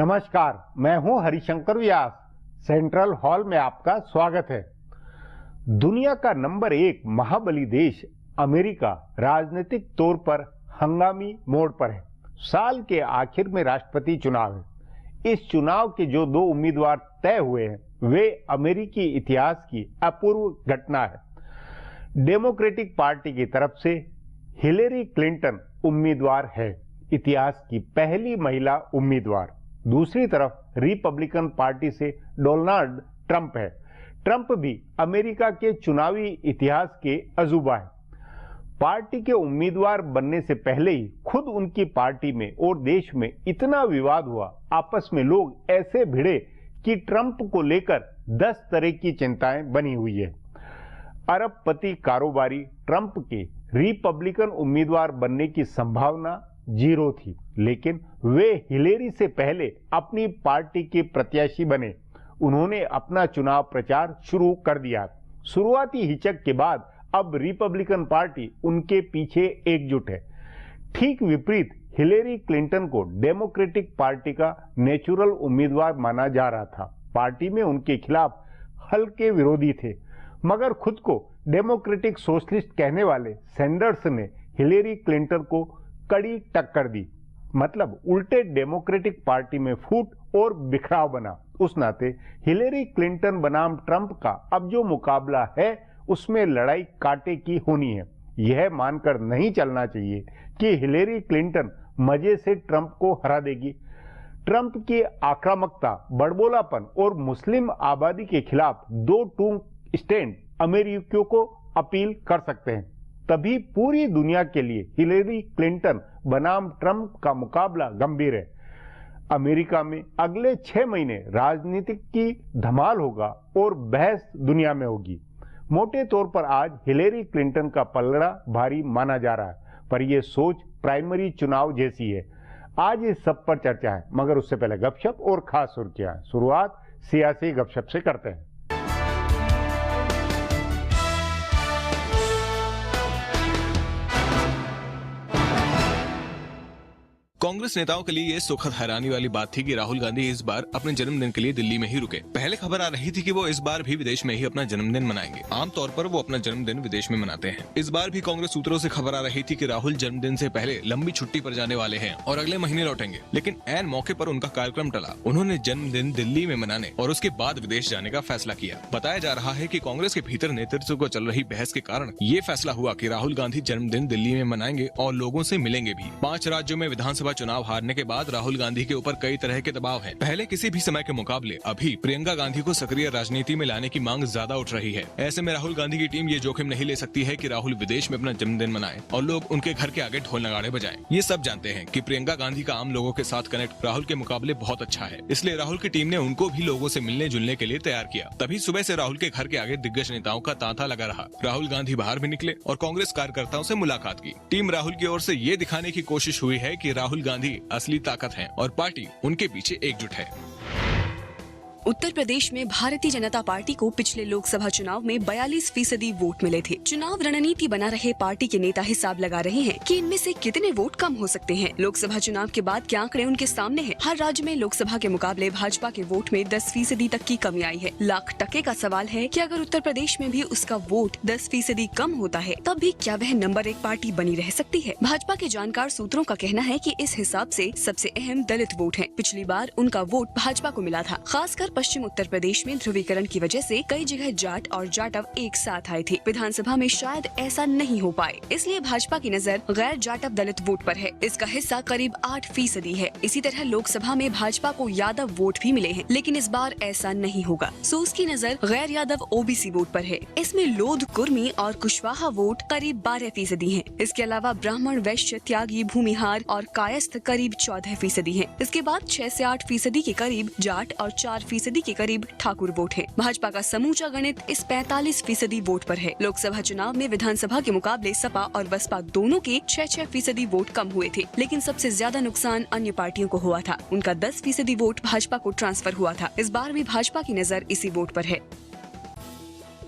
नमस्कार, मैं हूं हरिशंकर व्यास। सेंट्रल हॉल में आपका स्वागत है। दुनिया का नंबर 1 महाबली देश अमेरिका राजनीतिक तौर पर हंगामी मोड़ पर है। साल के आखिर में राष्ट्रपति चुनाव है। इस चुनाव के जो 2 उम्मीदवार तय हुए हैं वे अमेरिकी इतिहास की अपूर्व घटना है। डेमोक्रेटिक पार्टी की तरफ से हिलेरी क्लिंटन उम्मीदवार है, इतिहास की पहली महिला उम्मीदवार। दूसरी तरफ रिपब्लिकन पार्टी से डोनाल्ड ट्रंप है। ट्रंप भी अमेरिका के चुनावी इतिहास के अजूबा है। पार्टी के उम्मीदवार बनने से पहले ही खुद उनकी पार्टी में और देश में इतना विवाद हुआ, आपस में लोग ऐसे भिड़े कि ट्रंप को लेकर 10 तरह की चिंताएं बनी हुई है। अरबपति कारोबारी ट्रंप के रिपब्लिकन उम्मीदवार बनने की संभावना 0 थी, लेकिन वे हिलेरी से पहले अपनी पार्टी के प्रत्याशी बने। उन्होंने अपना चुनाव प्रचार शुरू कर दिया। शुरुआती हिचक के बाद अब रिपब्लिकन पार्टी उनके पीछे एकजुट है। ठीक विपरीत हिलेरी क्लिंटन को डेमोक्रेटिक पार्टी का नेचुरल उम्मीदवार माना जा रहा था। पार्टी में उनके खिलाफ हल्के विरोधी थे, मगर खुद को डेमोक्रेटिक सोशलिस्ट कहने वाले सैंडर्स ने हिलेरी क्लिंटन को कड़ी टक्कर दी। मतलब उल्टे डेमोक्रेटिक पार्टी में फूट और बिखराव बना। उस नाते हिलेरी क्लिंटन बनाम ट्रंप का अब जो मुकाबला है उसमें लड़ाई कांटे की होनी है। यह मानकर नहीं चलना चाहिए कि हिलेरी क्लिंटन मजे से ट्रंप को हरा देगी। ट्रंप की आक्रामकता, बड़बोलापन और मुस्लिम आबादी के खिलाफ 2 टूक स्टैंड अमेरिकियों को अपील कर सकते हैं। तभी पूरी दुनिया के लिए हिलेरी क्लिंटन बनाम ट्रंप का मुकाबला गंभीर है। अमेरिका में अगले 6 महीने राजनीतिक की धमाल होगा और बहस दुनिया में होगी। मोटे तौर पर आज हिलेरी क्लिंटन का पलड़ा भारी माना जा रहा है, पर यह सोच प्राइमरी चुनाव जैसी है। आज इस सब पर चर्चा है, मगर उससे पहले गपशप और खास सुर्खियां। शुरुआत सियासी गपशप से करते हैं। कांग्रेस नेताओं के लिए ये सुखद हैरानी वाली बात थी कि राहुल गांधी इस बार अपने जन्मदिन के लिए दिल्ली में ही रुके। पहले खबर आ रही थी कि वो इस बार भी विदेश में ही अपना जन्मदिन मनाएंगे। आमतौर पर वो अपना जन्मदिन विदेश में मनाते हैं। इस बार भी कांग्रेस सूत्रों से खबर आ रही थी कि राहुल जन्मदिन से पहले लंबी छुट्टी पर जाने वाले हैं और अगले महीने लौटेंगे, लेकिन ऐन मौके पर उनका कार्यक्रम टला। उन्होंने जन्मदिन दिल्ली में मनाने और उसके बाद विदेश जाने का फैसला किया। बताया जा रहा है कि कांग्रेस के भीतर नेतृत्व को चल रही बहस के कारण ये फैसला हुआ कि राहुल गांधी जन्मदिन दिल्ली में मनाएंगे और लोगों से मिलेंगे भी। 5 राज्यों में विधानसभा चुनाव हारने के बाद राहुल गांधी के ऊपर कई तरह के दबाव है। पहले किसी भी समय के मुकाबले अभी प्रियंका गांधी को सक्रिय राजनीति में लाने की मांग ज्यादा उठ रही है। ऐसे में राहुल गांधी की टीम ये जोखिम नहीं ले सकती है कि राहुल विदेश में अपना जन्मदिन मनाएं और लोग उनके घर के आगे ढोल नगाड़े बजाएं। ये सब जानते हैं कि प्रियंका गांधी का आम लोगों के साथ कनेक्ट राहुल के मुकाबले बहुत अच्छा है, इसलिए राहुल की टीम ने उनको भी लोगों से मिलने जुलने के लिए तैयार किया। तभी सुबह से राहुल के घर के आगे दिग्गज नेताओं का तांता लगा रहा। राहुल गांधी बाहर भी निकले और कांग्रेस कार्यकर्ताओं से मुलाकात की। टीम राहुल की ओर से ये दिखाने की कोशिश हुई है कि राहुल गांधी असली ताकत है और पार्टी उनके पीछे एकजुट है। उत्तर प्रदेश में भारतीय जनता पार्टी को पिछले लोकसभा चुनाव में 42% वोट मिले थे। चुनाव रणनीति बना रहे पार्टी के नेता हिसाब लगा रहे हैं कि इनमें से कितने वोट कम हो सकते हैं। लोकसभा चुनाव के बाद के आंकड़े उनके सामने हैं। हर राज्य में लोकसभा के मुकाबले भाजपा के वोट में 10% तक की कमी आई है। लाख टके का सवाल है कि अगर उत्तर प्रदेश में भी उसका वोट 10% कम होता है, तब भी क्या वह नंबर 1 पार्टी बनी रह सकती है? भाजपा के जानकार सूत्रों का कहना है कि इस हिसाब से सबसे अहम दलित वोट है। पिछली बार उनका वोट भाजपा को मिला था। खासकर पश्चिम उत्तर प्रदेश में ध्रुवीकरण की वजह से कई जगह जाट और जाटव एक साथ आए थे। विधानसभा में शायद ऐसा नहीं हो पाए, इसलिए भाजपा की नजर गैर जाटव दलित वोट पर है। इसका हिस्सा करीब 8% है। इसी तरह लोकसभा में भाजपा को यादव वोट भी मिले हैं, लेकिन इस बार ऐसा नहीं होगा। सो उसकी नजर गैर यादव ओबीसी वोट पर है। इसमें लोध, कुर्मी और कुशवाहा वोट करीब 12% है। इसके अलावा ब्राह्मण, वैश्य, त्यागी, भूमिहार और कायस्थ करीब 14% है। इसके बाद 6 से 8% के करीब जाट और 4% के करीब ठाकुर वोट है। भाजपा का समूचा गणित इस 45% वोट पर है। लोकसभा चुनाव में विधानसभा के मुकाबले सपा और बसपा दोनों के 6% वोट कम हुए थे, लेकिन सबसे ज्यादा नुकसान अन्य पार्टियों को हुआ था। उनका 10% वोट भाजपा को ट्रांसफर हुआ था। इस बार भी भाजपा की नजर इसी वोट पर है।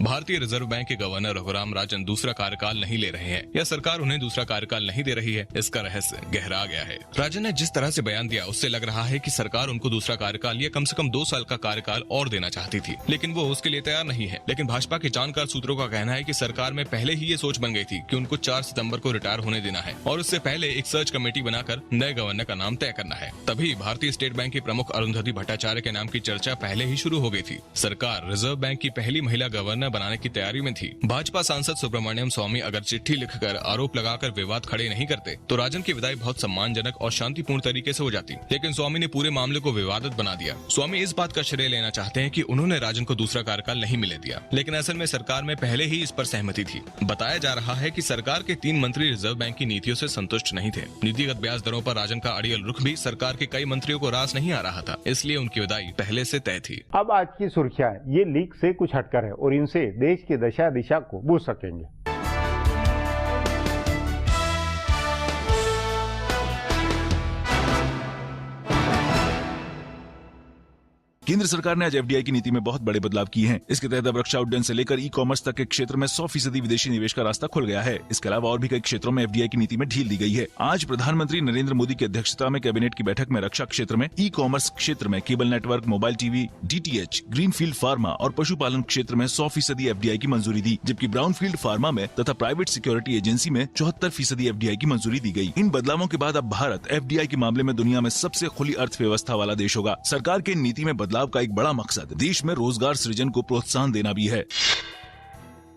भारतीय रिजर्व बैंक के गवर्नर रघुराम राजन दूसरा कार्यकाल नहीं ले रहे हैं या सरकार उन्हें दूसरा कार्यकाल नहीं दे रही है, इसका रहस्य गहरा गया है। राजन ने जिस तरह से बयान दिया उससे लग रहा है कि सरकार उनको दूसरा कार्यकाल या कम से कम 2 साल का कार्यकाल और देना चाहती थी, लेकिन वो उसके लिए तैयार नहीं है। लेकिन भाजपा के जानकार सूत्रों का कहना है कि सरकार में पहले ही ये सोच बन गई थी कि उनको 4 सितंबर को रिटायर होने देना है और उससे पहले एक सर्च कमेटी बनाकर नए गवर्नर का नाम तय करना है। तभी भारतीय स्टेट बैंक की प्रमुख अरुंधति भट्टाचार्य के नाम की चर्चा पहले ही शुरू हो गई थी। सरकार रिजर्व बैंक की पहली महिला गवर्नर बनाने की तैयारी में थी। भाजपा सांसद सुब्रमण्यम स्वामी अगर चिट्ठी लिखकर आरोप लगाकर विवाद खड़े नहीं करते तो राजन की विदाई बहुत सम्मानजनक और शांतिपूर्ण तरीके से हो जाती, लेकिन स्वामी ने पूरे मामले को विवादित बना दिया। स्वामी इस बात का श्रेय लेना चाहते हैं कि उन्होंने राजन को दूसरा कार्यकाल नहीं मिलने दिया, लेकिन असल में सरकार में पहले ही इस पर सहमति थी। बताया जा रहा है कि सरकार के 3 मंत्री रिजर्व बैंक की नीतियों से संतुष्ट नहीं थे। नीतिगत ब्याज दरों पर राजन का अड़ियल रुख भी सरकार के कई मंत्रियों को रास नहीं आ रहा था, इसलिए उनकी विदाई पहले से तय थी। अब आज की सुर्खियां ये लीक से कुछ हटकर है और इनसे देश की दशा दिशा को बूझ सकेंगे। केंद्र सरकार ने आज एफडीआई की नीति में बहुत बड़े बदलाव किए हैं। इसके तहत अब रक्षा उड्डयन से लेकर ई कॉमर्स तक के क्षेत्र में 100% विदेशी निवेश का रास्ता खुल गया है। इसके अलावा और भी कई क्षेत्रों में एफडीआई की नीति में ढील दी गई है। आज प्रधानमंत्री नरेंद्र मोदी की अध्यक्षता में कैबिनेट की बैठक में रक्षा क्षेत्र में, ई कॉमर्स क्षेत्र में, cable network, mobile TV, DTH, greenfield pharma और पशुपालन क्षेत्र में 100% एफडीआई की मंजूरी दी, जबकि ब्राउनफील्ड फार्मा में तथा प्राइवेट सिक्योरिटी एजेंसी में 74% एफडीआई की मंजूरी दी गई। इन बदलावों के बाद अब भारत एफडीआई के मामले में दुनिया में सबसे खुली अर्थव्यवस्था वाला देश होगा। सरकार के नीति में बदलाव का एक बड़ा देश में रोजगार सृजन को प्रोत्साहन देना भी है।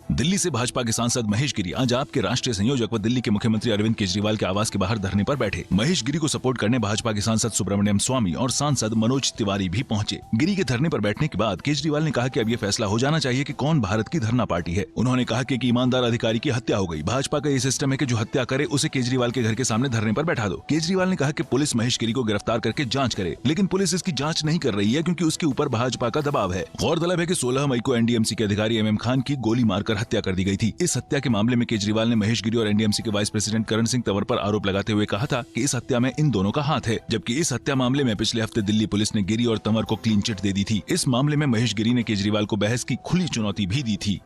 दिल्ली से भाजपा के सांसद महेश गिरी आज आप के राष्ट्रीय संयोजक व दिल्ली के मुख्यमंत्री अरविंद केजरीवाल के आवास के बाहर धरने पर बैठे। महेश गिरी को सपोर्ट करने भाजपा के सांसद सुब्रमण्यम स्वामी और सांसद मनोज तिवारी भी पहुंचे। गिरी के धरने पर बैठने के बाद केजरीवाल ने कहा कि अब ये फैसला हो जाना चाहिए कि कौन भारत की धरना पार्टी है। उन्होंने कहा कि एक ईमानदार अधिकारी की हत्या हो गई। भाजपा का ये सिस्टम है कि जो हत्या करे उसे केजरीवाल के घर के सामने धरने पर बैठा दो। केजरीवाल ने कहा कि पुलिस महेश गिरी को गिरफ्तार करके जांच करे, लेकिन पुलिस इसकी जांच नहीं कर रही है क्योंकि उसके ऊपर भाजपा का दबाव है। गौरतलब है कि 16 मई को एनडीएमसी के अधिकारी एमएम खान की गोली मारकर हत्या कर दी गई थी। इस हत्या के मामले में केजरीवाल ने महेश गिरी और एनडीएमसी के वाइस प्रेसिडेंट करण सिंह तंवर पर आरोप लगाते हुए कहा था कि इस हत्या में इन दोनों का हाथ है, जबकि इस हत्या मामले में पिछले हफ्ते दिल्ली पुलिस ने गिरी और तंवर को क्लीन चिट दे दी थी। इस मामले में महेश गिरी ने केजरीवाल को बहस की खुली चुनौती भी दी थी।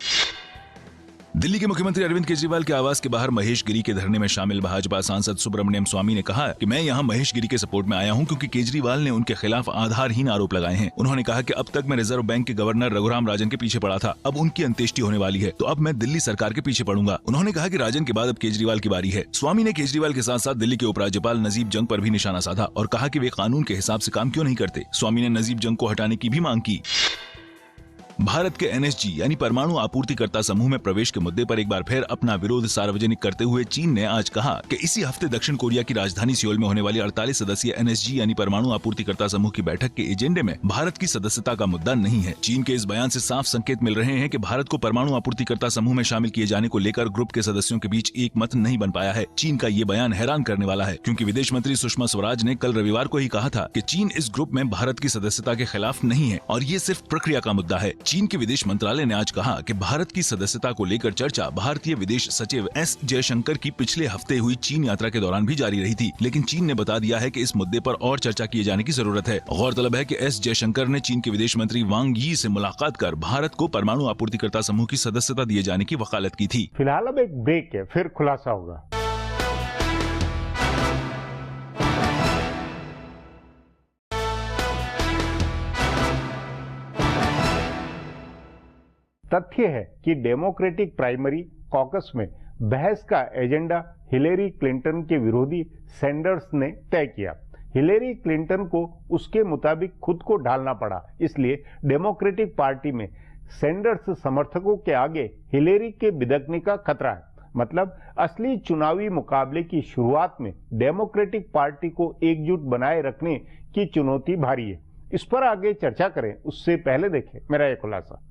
दिल्ली के मुख्यमंत्री अरविंद केजरीवाल के आवास के बाहर महेश गिरी के धरने में शामिल भाजपा सांसद सुब्रमण्यम स्वामी ने कहा कि मैं यहां महेश गिरी के सपोर्ट में आया हूं क्योंकि केजरीवाल ने उनके खिलाफ आधारहीन आरोप लगाए हैं। उन्होंने कहा कि अब तक मैं रिजर्व बैंक के गवर्नर रघुराम राजन के पीछे पड़ा था, अब उनकी अंत्येष्टि होने वाली है तो अब मैं दिल्ली सरकार के पीछे पड़ूंगा। उन्होंने कहा कि राजन के बाद अब केजरीवाल की बारी है। स्वामी ने केजरीवाल के साथ साथ दिल्ली के उपराज्यपाल नजीब जंग पर भी निशाना साधा और कहा कि वे कानून के हिसाब से काम क्यों नहीं करते। स्वामी ने नजीब जंग को हटाने की भी मांग की। भारत के एनएसजी यानी परमाणु आपूर्तिकर्ता समूह में प्रवेश के मुद्दे पर एक बार फिर अपना विरोध सार्वजनिक करते हुए चीन ने आज कहा कि इसी हफ्ते दक्षिण कोरिया की राजधानी सियोल में होने वाली 48 सदस्यीय एनएसजी यानी परमाणु आपूर्तिकर्ता समूह की बैठक के एजेंडे में भारत की सदस्यता का मुद्दा नहीं है। चीन के इस बयान से साफ संकेत मिल रहे हैं कि भारत को परमाणु आपूर्तिकर्ता समूह में शामिल किए जाने को लेकर ग्रुप के सदस्यों के बीच एक मत नहीं बन पाया है। चीन का ये बयान हैरान करने वाला है क्योंकि विदेश मंत्री सुषमा स्वराज ने कल रविवार को ही कहा था कि चीन इस ग्रुप में भारत की सदस्यता के खिलाफ नहीं है और ये सिर्फ प्रक्रिया का मुद्दा है। चीन के विदेश मंत्रालय ने आज कहा कि भारत की सदस्यता को लेकर चर्चा भारतीय विदेश सचिव एस जयशंकर की पिछले हफ्ते हुई चीन यात्रा के दौरान भी जारी रही थी, लेकिन चीन ने बता दिया है कि इस मुद्दे पर और चर्चा किए जाने की जरूरत है। गौरतलब है कि एस जयशंकर ने चीन के विदेश मंत्री वांग यी से मुलाकात कर भारत को परमाणु आपूर्तिकर्ता समूह की सदस्यता दिए जाने की वकालत की थी। फिलहाल अब एक ब्रेक है, फिर खुलासा होगा। तथ्य है कि डेमोक्रेटिक प्राइमरी कॉकस में बहस का एजेंडा हिलेरी क्लिंटन के विरोधी सैंडर्स ने तय किया। हिलेरी क्लिंटन को उसके मुताबिक खुद को ढालना पड़ा, इसलिए डेमोक्रेटिक पार्टी में सैंडर्स समर्थकों के आगे हिलेरी के बिदकने का खतरा है। मतलब असली चुनावी मुकाबले की शुरुआत में डेमोक्रेटिक पार्टी को एकजुट बनाए रखने की चुनौती भारी है। इस पर आगे चर्चा करें उससे पहले देखें मेरा यह खुलासा।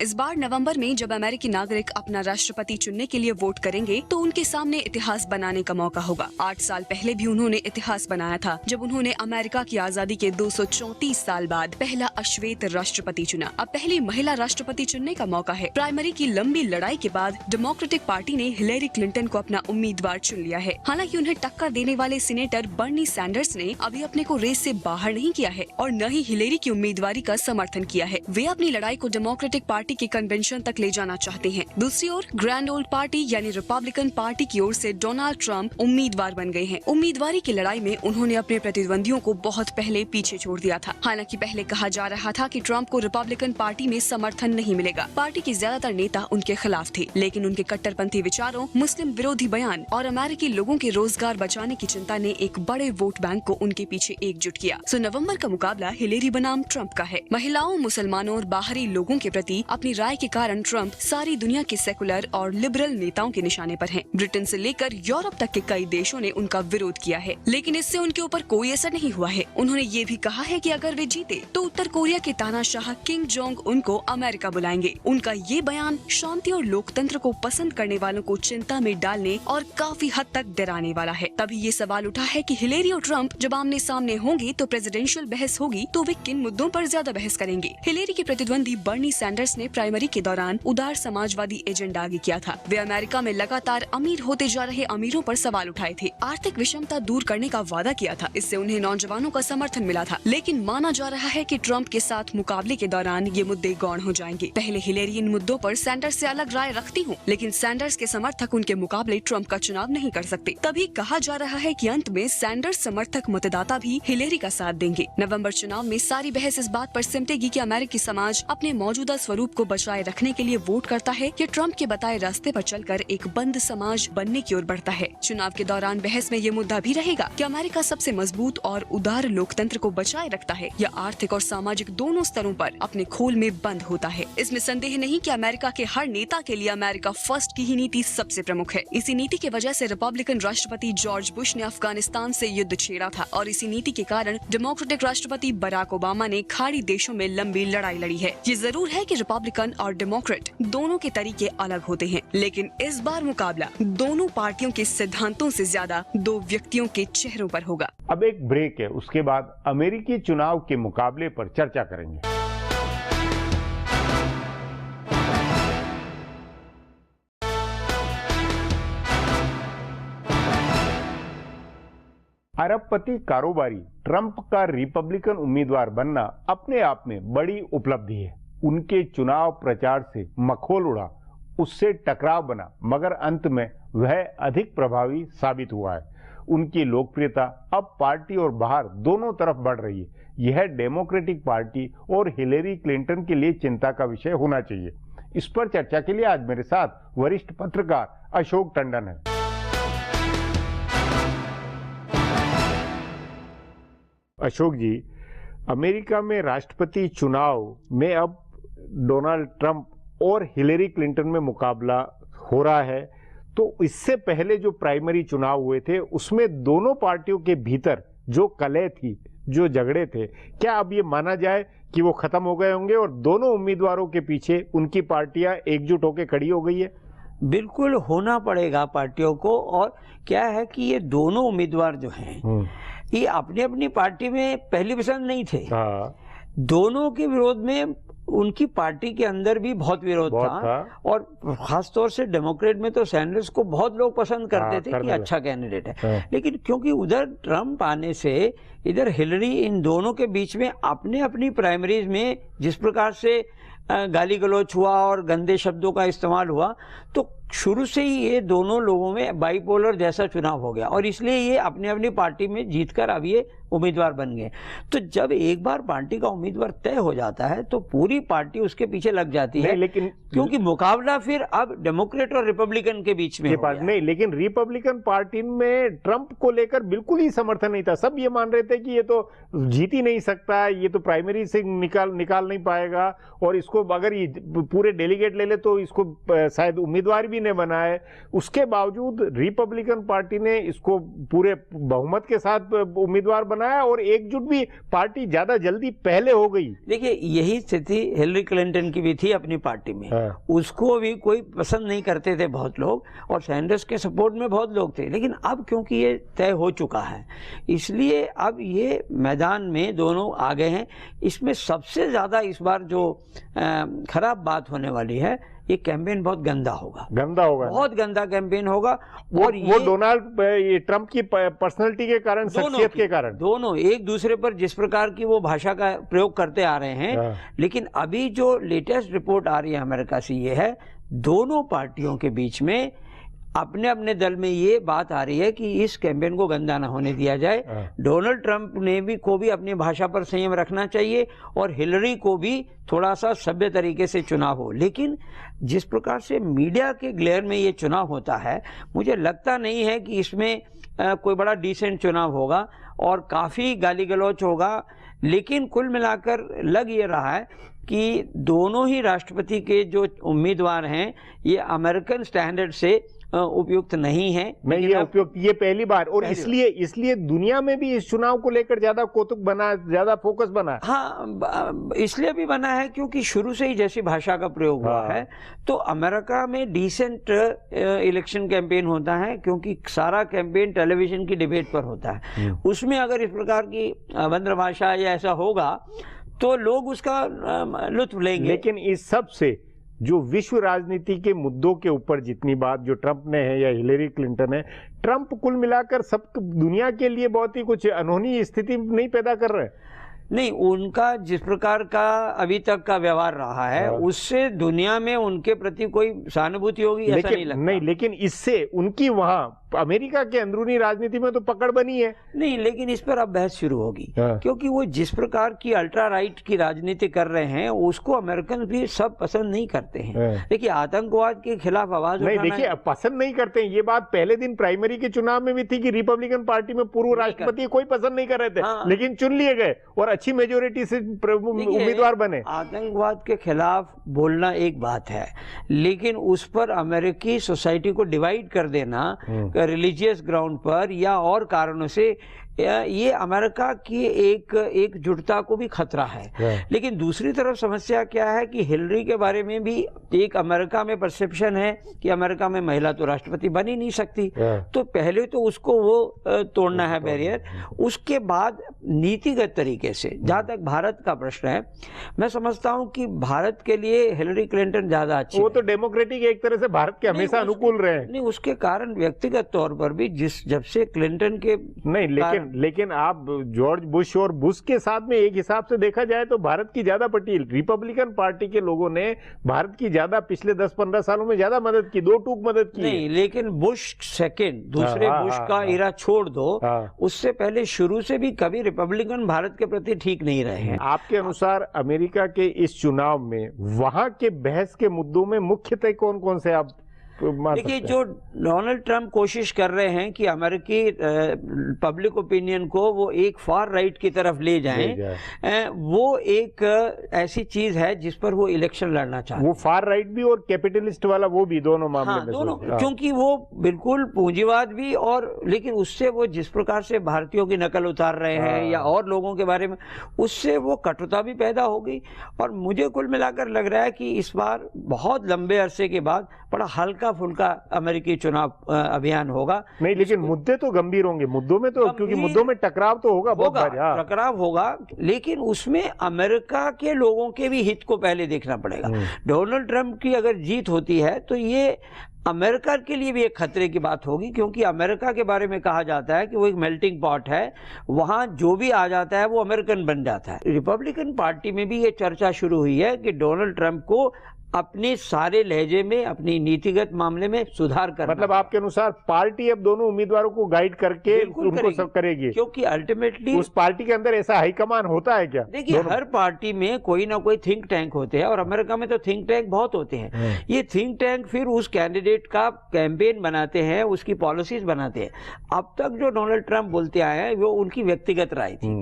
इस बार नवंबर में जब अमेरिकी नागरिक अपना राष्ट्रपति चुनने के लिए वोट करेंगे तो उनके सामने इतिहास बनाने का मौका होगा। 8 साल पहले भी उन्होंने इतिहास बनाया था जब उन्होंने अमेरिका की आजादी के 234 साल बाद पहला अश्वेत राष्ट्रपति चुना। अब पहली महिला राष्ट्रपति चुनने का मौका है। प्राइमरी की लंबी लड़ाई के बाद डेमोक्रेटिक पार्टी ने हिलेरी क्लिंटन को अपना उम्मीदवार चुन लिया है। हालांकि उन्हें टक्कर देने वाले सीनेटर बर्नी सैंडर्स ने अभी अपने को रेस से बाहर नहीं किया है और न ही हिलेरी की उम्मीदवारी का समर्थन किया है। वे अपनी लड़ाई को डेमोक्रेटिक पार्टी के कन्वेंशन तक ले जाना चाहते हैं। दूसरी ओर ग्रैंड ओल्ड पार्टी यानी रिपब्लिकन पार्टी की ओर से डोनाल्ड ट्रंप उम्मीदवार बन गए हैं। उम्मीदवारी की लड़ाई में उन्होंने अपने प्रतिद्वंदियों को बहुत पहले पीछे छोड़ दिया था। हालांकि पहले कहा जा रहा था कि ट्रंप को रिपब्लिकन पार्टी में समर्थन नहीं मिलेगा। पार्टी के ज्यादातर नेता उनके खिलाफ थे, लेकिन उनके कट्टरपंथी विचारों, मुस्लिम विरोधी बयान और अमेरिकी लोगों के रोजगार बचाने की चिंता ने एक बड़े वोट बैंक को उनके पीछे एकजुट किया। सो नवंबर का मुकाबला हिलेरी बनाम ट्रंप का है। महिलाओं, मुसलमानों और बाहरी लोगों के प्रति अपनी राय के कारण ट्रंप सारी दुनिया के सेकुलर और लिबरल नेताओं के निशाने पर हैं। ब्रिटेन से लेकर यूरोप तक के कई देशों ने उनका विरोध किया है, लेकिन इससे उनके ऊपर कोई असर नहीं हुआ है। उन्होंने ये भी कहा है कि अगर वे जीते तो उत्तर कोरिया के तानाशाह किंग जोंग उनको अमेरिका बुलाएंगे। उनका ये बयान शांति और लोकतंत्र को पसंद करने वालों को चिंता में डालने और काफी हद तक डराने वाला है। तभी ये सवाल उठा है कि हिलेरी और ट्रंप जब आमने सामने होंगे तो प्रेसिडेंशियल बहस होगी तो वे किन मुद्दों पर ज्यादा बहस करेंगे। हिलेरी के प्रतिद्वंदी बर्नी सैंडर्स ने प्राइमरी के दौरान उदार समाजवादी एजेंडा आगे किया था। वे अमेरिका में लगातार अमीर होते जा रहे अमीरों पर सवाल उठाए थे। आर्थिक विषमता दूर करने का वादा किया था। इससे उन्हें नौजवानों का समर्थन मिला था, लेकिन माना जा रहा है कि ट्रंप के साथ मुकाबले के दौरान ये मुद्दे गौण हो जाएंगे। पहले हिलेरी इन मुद्दों पर सैंडर्स से अलग राय रखती हूँ, लेकिन सैंडर्स के समर्थक उनके मुकाबले ट्रंप का चुनाव नहीं कर सकते। तभी कहा जा रहा है कि अंत में सैंडर्स समर्थक मतदाता भी हिलेरी का साथ देंगे। नवंबर चुनाव में सारी बहस इस बात पर सिमटेगी कि अमेरिकी समाज अपने मौजूदा स्वरूप को बचाए रखने के लिए वोट करता है या ट्रंप के बताए रास्ते पर चलकर एक बंद समाज बनने की ओर बढ़ता है। चुनाव के दौरान बहस में ये मुद्दा भी रहेगा कि अमेरिका सबसे मजबूत और उदार लोकतंत्र को बचाए रखता है या आर्थिक और सामाजिक दोनों स्तरों पर अपने खोल में बंद होता है। इसमें संदेह नहीं कि अमेरिका के हर नेता के लिए अमेरिका फर्स्ट की ही नीति सबसे प्रमुख है। इसी नीति की वजह से रिपब्लिकन राष्ट्रपति जॉर्ज बुश ने अफगानिस्तान से युद्ध छेड़ा था और इसी नीति के कारण डेमोक्रेटिक राष्ट्रपति बराक ओबामा ने खाड़ी देशों में लंबी लड़ाई लड़ी है। ये जरूर है कि रिपब्लिकन और डेमोक्रेट दोनों के तरीके अलग होते हैं, लेकिन इस बार मुकाबला दोनों पार्टियों के सिद्धांतों से ज्यादा दो व्यक्तियों के चेहरों पर होगा। अब एक ब्रेक है, उसके बाद अमेरिकी चुनाव के मुकाबले पर चर्चा करेंगे। अरबपति कारोबारी ट्रंप का रिपब्लिकन उम्मीदवार बनना अपने आप में बड़ी उपलब्धि है। उनके चुनाव प्रचार से मखौल उड़ा, उससे टकराव बना, मगर अंत में वह अधिक प्रभावी साबित हुआ है। उनकी लोकप्रियता अब पार्टी और बाहर दोनों तरफ बढ़ रही है। यह डेमोक्रेटिक पार्टी और हिलेरी क्लिंटन के लिए चिंता का विषय होना चाहिए। इस पर चर्चा के लिए आज मेरे साथ वरिष्ठ पत्रकार अशोक टंडन है। अशोक जी, अमेरिका में राष्ट्रपति चुनाव में अब डोनाल्ड ट्रंप और हिलेरी क्लिंटन में मुकाबला हो रहा है, तो इससे पहले जो प्राइमरी चुनाव हुए थे उसमें दोनों पार्टियों के भीतर जो कलह थी, जो झगड़े थे, क्या अब ये माना जाए कि वो खत्म हो गए होंगे और दोनों उम्मीदवारों के पीछे उनकी पार्टियां एकजुट होकर खड़ी हो गई है? बिल्कुल होना पड़ेगा पार्टियों को। और क्या है कि ये दोनों उम्मीदवार जो हैं ये अपनी अपनी पार्टी में पहली पसंद नहीं थे। दोनों के विरोध में उनकी पार्टी के अंदर भी बहुत विरोध था और खासतौर से डेमोक्रेट में तो सैंडर्स को बहुत लोग पसंद करते थे कि अच्छा कैंडिडेट है। लेकिन क्योंकि उधर ट्रंप आने से इधर हिलरी, इन दोनों के बीच में अपने अपनी प्राइमरीज में जिस प्रकार से गाली गलौच हुआ और गंदे शब्दों का इस्तेमाल हुआ, तो शुरू से ही ये दोनों लोगों में बाइपोलर जैसा चुनाव हो गया और इसलिए ये अपनी अपनी पार्टी में जीतकर अब ये उम्मीदवार बन गए। तो जब एक बार पार्टी का उम्मीदवार तय हो जाता है तो पूरी पार्टी उसके पीछे लग जाती है, लेकिन क्योंकि मुकाबला फिर अब डेमोक्रेट और रिपब्लिकन के बीच में नहीं। लेकिन रिपब्लिकन पार्टी में ट्रंप को लेकर बिल्कुल ही समर्थन नहीं था। सब ये मान रहे थे कि ये तो जीत ही नहीं सकता, ये तो प्राइमरी से निकाल नहीं पाएगा और इसको इसको अगर ये पूरे डेलीगेट ले ले तो इसको शायद उम्मीदवार भी नहीं बनाए, उसके बावजूद रिपब्लिकन पार्टी ने इसको पूरे बहुमत के साथ उम्मीदवार बनाया और एकजुट भी पार्टी ज्यादा जल्दी पहले हो गई। देखिए यही स्थिति हिलरी क्लिंटन की भी थी अपनी पार्टी में। हाँ। उसको भी कोई पसंद नहीं करते थे बहुत लोग, और सैंडर्स के सपोर्ट में बहुत लोग थे, लेकिन अब क्योंकि ये तय हो चुका है इसलिए अब ये मैदान में दोनों आ गए हैं। इसमें सबसे ज्यादा इस बार जो खराब बात होने वाली है, ये कैंपेन बहुत गंदा होगा, बहुत गंदा कैंपेन होगा। और वो डोनाल्ड ट्रंप की पर्सनैलिटी के कारण, शख्सियत के कारण, दोनों एक दूसरे पर जिस प्रकार की वो भाषा का प्रयोग करते आ रहे हैं। लेकिन अभी जो लेटेस्ट रिपोर्ट आ रही है अमेरिका से ये है, दोनों पार्टियों के बीच में अपने अपने दल में ये बात आ रही है कि इस कैंपेन को गंदा ना होने दिया जाए। डोनाल्ड ट्रंप ने को भी अपनी भाषा पर संयम रखना चाहिए और हिलरी को भी थोड़ा सा सभ्य तरीके से चुनाव हो। लेकिन जिस प्रकार से मीडिया के ग्लेयर में ये चुनाव होता है, मुझे लगता नहीं है कि इसमें कोई बड़ा डिसेंट चुनाव होगा और काफ़ी गाली गलौच होगा। लेकिन कुल मिलाकर लग ये रहा है कि दोनों ही राष्ट्रपति के जो उम्मीदवार हैं ये अमेरिकन स्टैंडर्ड से उपयुक्त नहीं है। नहीं, ये उपयुक्त, ये पहली बार, और इसलिए दुनिया में भी इस चुनाव को लेकर ज्यादा कौतुक बना, ज्यादा फोकस बना। हाँ, इसलिए भी बना है क्योंकि शुरू से ही जैसी भाषा का प्रयोग हुआ है, तो अमेरिका में डिसेंट इलेक्शन कैंपेन होता है क्योंकि सारा कैंपेन टेलीविजन की डिबेट पर होता है। उसमें अगर इस प्रकार की अभद्र भाषा या ऐसा होगा तो लोग उसका लुत्फ लेंगे। लेकिन इस सब से जो विश्व राजनीति के मुद्दों के ऊपर जितनी बात जो ट्रंप ने है या हिलरी क्लिंटन है, ट्रंप कुल मिलाकर सब दुनिया के लिए बहुत ही कुछ अनहोनी स्थिति नहीं पैदा कर रहे। नहीं, उनका जिस प्रकार का अभी तक का व्यवहार रहा है उससे दुनिया में उनके प्रति कोई सहानुभूति होगी ऐसा नहीं लगता। नहीं, लेकिन इससे उनकी वहां अमेरिका के अंदरूनी राजनीति में तो पकड़ बनी है। नहीं, लेकिन इस पर अब बहस शुरू होगी क्योंकि वो जिस प्रकार की अल्ट्रा राइट की राजनीति कर रहे हैं उसको अमेरिकन भी सब पसंद नहीं करते हैं। देखिए आतंकवाद के खिलाफ आवाज नहीं, देखिए पसंद नहीं करते हैं, ये बात पहले दिन प्राइमरी के चुनाव में भी थी कि रिपब्लिकन पार्टी में पूर्व राष्ट्रपति कोई पसंद नहीं कर रहे थे, लेकिन चुन लिए गए और अच्छी मेजोरिटी से उम्मीदवार बने। आतंकवाद के खिलाफ बोलना एक बात है, लेकिन उस पर अमेरिकी सोसाइटी को डिवाइड कर देना रिलीजियस ग्राउंड पर या और कारणों से, ये अमेरिका की एकजुटता को भी खतरा है। लेकिन दूसरी तरफ समस्या क्या है कि हिलरी के बारे में भी एक अमेरिका में परसेप्शन है कि अमेरिका में महिला तो राष्ट्रपति बन ही नहीं सकती, तो पहले तो उसको वो तोड़ना है बैरियर। उसके बाद नीतिगत तरीके से जहाँ तक भारत का प्रश्न है, मैं समझता हूँ कि भारत के लिए हिलरी क्लिंटन ज्यादा अच्छी, वो तो डेमोक्रेटिक एक तरह से भारत के हमेशा अनुकूल रहे हैं। नहीं, उसके कारण व्यक्तिगत तौर पर भी जब से क्लिंटन के नहीं, लेकिन आप जॉर्ज बुश और बुश के साथ में एक हिसाब से देखा जाए तो भारत की ज्यादा पार्टी, रिपब्लिकन पार्टी के लोगों ने भारत की ज्यादा पिछले 10-15 सालों में ज्यादा मदद की, दो टूक मदद की। नहीं, लेकिन बुश सेकंड, दूसरे बुश का इरा छोड़ दो, उससे पहले शुरू से भी कभी रिपब्लिकन भारत के प्रति ठीक नहीं रहे हैं। आपके अनुसार अमेरिका के इस चुनाव में वहां के बहस के मुद्दों में मुख्यतः कौन कौन से आप देखिए, जो डोनाल्ड ट्रंप कोशिश कर रहे हैं कि अमेरिकी पब्लिक ओपिनियन को वो एक फार राइट की तरफ ले जाएं, वो एक ऐसी चीज है जिस पर वो इलेक्शन लड़ना चाहते हैं। वो फार राइट भी और कैपिटलिस्ट वाला वो भी, दोनों मामले में दोनों, क्योंकि वो बिल्कुल पूंजीवाद भी, और लेकिन उससे वो जिस प्रकार से भारतीयों की नकल उतार रहे हैं या और लोगों के बारे में, उससे वो कटुता भी पैदा हो गई। और मुझे कुल मिलाकर लग रहा है कि इस बार बहुत लंबे अरसे के बाद बड़ा हल्का फुल्का अमेरिकी चुनाव अभियान होगा। नहीं, लेकिन मुद्दे तो गंभीर होंगे, मुद्दों में तो, क्योंकि मुद्दों में टकराव तो होगा, टकराव होगा, लेकिन उसमें अमेरिका के लोगों के भी हित को पहले देखना पड़ेगा। डोनाल्ड ट्रंप की अगर जीत होती है तो ये अमेरिका के लिए भी एक खतरे की बात होगी, क्योंकि अमेरिका के बारे में कहा जाता है कि वो एक मेल्टिंग पॉट है, वहां जो भी आ जाता है वो अमेरिकन बन जाता है। रिपब्लिकन पार्टी में भी ये चर्चा शुरू हुई है कि डोनाल्ड ट्रंप को अपने सारे लहजे में, अपनी नीतिगत मामले में सुधार करना। मतलब आपके अनुसार पार्टी अब दोनों उम्मीदवारों को गाइड करके उनको सब करेगी, क्योंकि अल्टीमेटली उस पार्टी के अंदर ऐसा हाईकमान होता है क्या? देखिए, हर पार्टी में कोई ना कोई थिंक टैंक होते हैं, और अमेरिका में तो थिंक टैंक बहुत होते हैं। ये थिंक टैंक फिर उस कैंडिडेट का कैंपेन बनाते हैं, उसकी पॉलिसीज बनाते हैं। अब तक जो डोनाल्ड ट्रंप बोलते आए हैं वो उनकी व्यक्तिगत राय थी।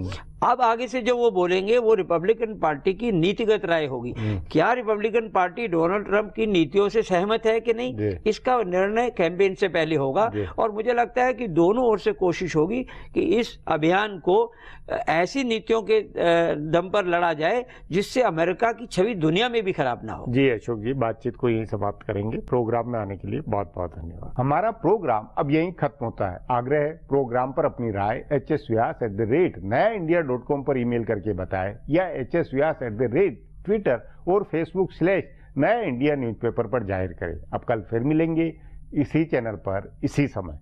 अब आगे से जो वो बोलेंगे वो रिपब्लिकन पार्टी की नीतिगत राय होगी। क्या रिपब्लिकन पार्टी डोनाल्ड ट्रंप की नीतियों से सहमत है कि नहीं, इसका निर्णय कैंपेन से पहले होगा। और मुझे लगता है कि दोनों ओर से कोशिश होगी कि इस अभियान को ऐसी नीतियों के दम पर लड़ा जाए जिससे अमेरिका की छवि दुनिया में भी खराब ना हो। जी अशोक जी, बातचीत को यहीं समाप्त करेंगे। प्रोग्राम में आने के लिए बहुत बहुत धन्यवाद। हमारा प्रोग्राम अब यहीं खत्म होता है। आग्रह है प्रोग्राम पर अपनी राय hsvyas@nayaindia.com पर ईमेल करके बताएं या hsvyas@Twitter और Facebook/नया इंडिया न्यूज़पेपर पर जाहिर करें। अब कल फिर मिलेंगे इसी चैनल पर इसी समय।